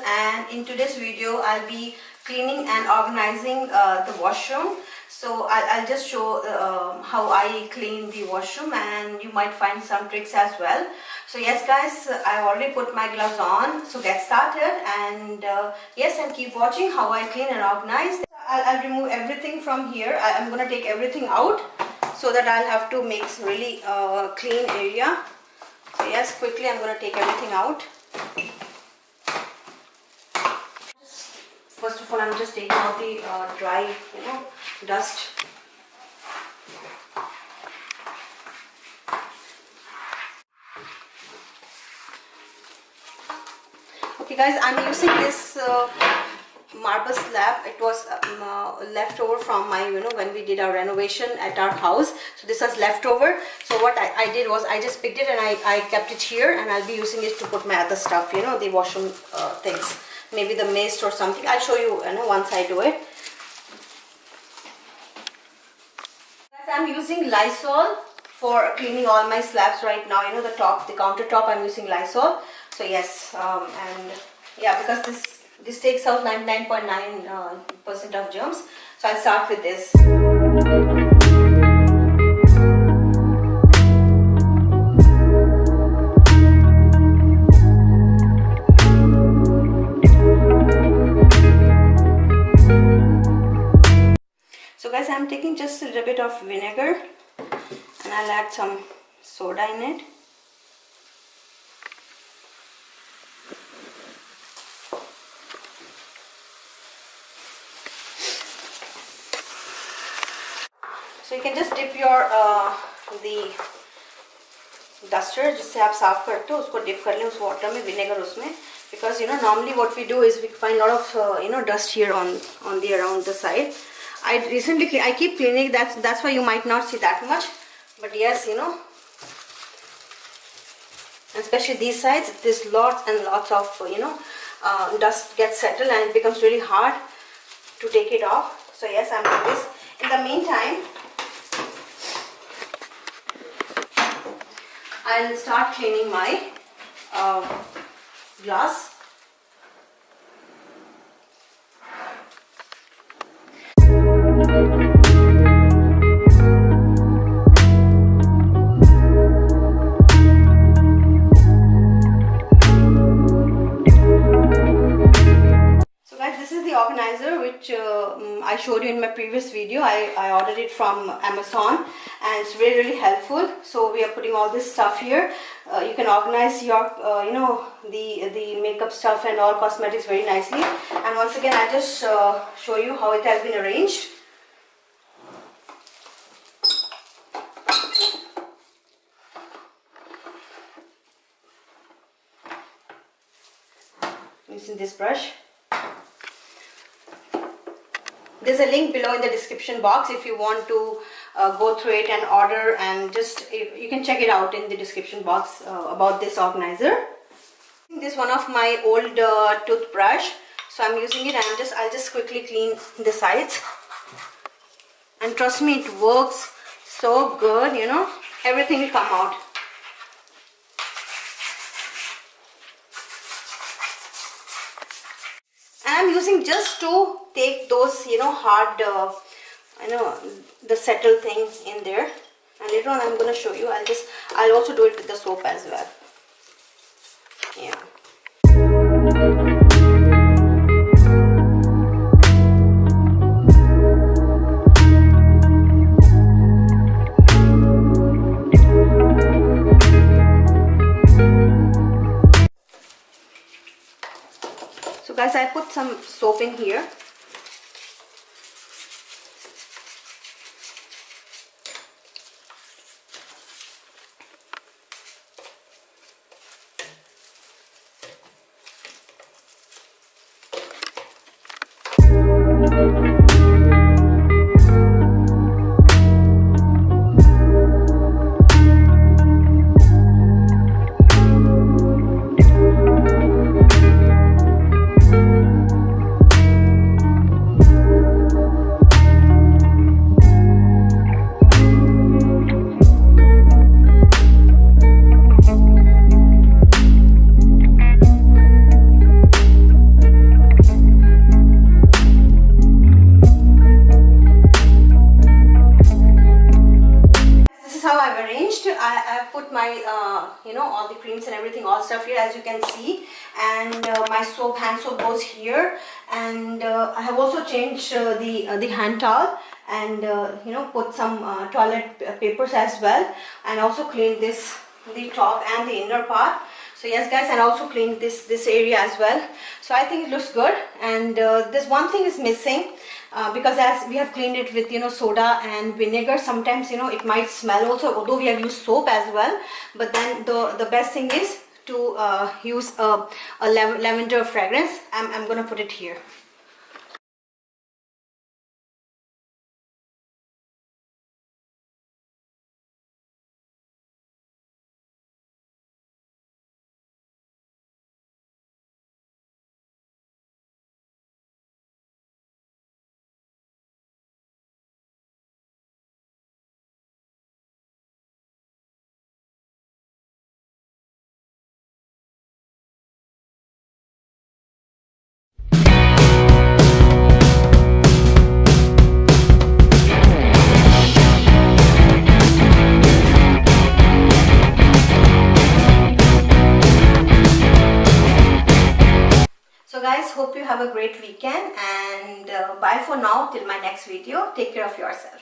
and in today's video I'll be cleaning and organizing the washroom. So I'll just show how I clean the washroom, and you might find some tricks as well. So yes guys, I've already put my gloves on, so get started, and yes, and keep watching how I clean and organize. I'll remove everything from here. I'm gonna take everything out so that I'll have to make really clean area. So yes, quickly I'm gonna take everything out. First of all, I'm just taking out the dry, dust. Okay guys, I'm using this marble slab. It was left over from my, when we did our renovation at our house. So this was leftover. So what I did was I just picked it and I kept it here, and I'll be using it to put my other stuff, the washroom things. Maybe the mist or something. I'll show you, once I do it. I'm using Lysol for cleaning all my slabs right now. The countertop, I'm using Lysol. So yes, and yeah, because this takes out 99.9% of germs. So I'll start with this. So guys, I'm taking just a little bit of vinegar, and I'll add some soda in it. So you can just dip your the duster, जिससे आप साफ करते हो उसको dip कर लें उस water में, vinegar उसमें, because normally what we do is we find a lot of dust here on the around the side. I keep cleaning. That's why you might not see that much, but yes, especially these sides, there's lots and lots of dust gets settled, and it becomes really hard to take it off. So yes, I'm doing this. In the meantime, I'll start cleaning my glass. Organizer, which I showed you in my previous video. I ordered it from Amazon, and it's really helpful. So we are putting all this stuff here. You can organize your the makeup stuff and all cosmetics very nicely. And once again, I just show you how it has been arranged. Using this brush. There's a link below in the description box if you want to go through it and order, and just you can check it out in the description box about this organizer. This is one of my old toothbrush, so I'm using it, and I'll just quickly clean the sides. And trust me, it works so good. Everything will come out. And I'm using just to take those hard the settled thing in there, and later on I'm going to show you. I'll also do it with the soap as well. Yeah. So guys, I put some soap in here. changed. I've put my all the creams and everything, all stuff here, as you can see, and my soap, hand soap goes here, and I have also changed the hand towel, and put some toilet papers as well, and also cleaned the top and the inner part. So yes guys, and also cleaned this area as well. So I think it looks good, and this one thing is missing, because as we have cleaned it with soda and vinegar, sometimes it might smell also, although we have used soap as well. But then the best thing is to use a lavender fragrance. I'm gonna put it here. So guys, hope you have a great weekend, and bye for now till my next video. Take care of yourself.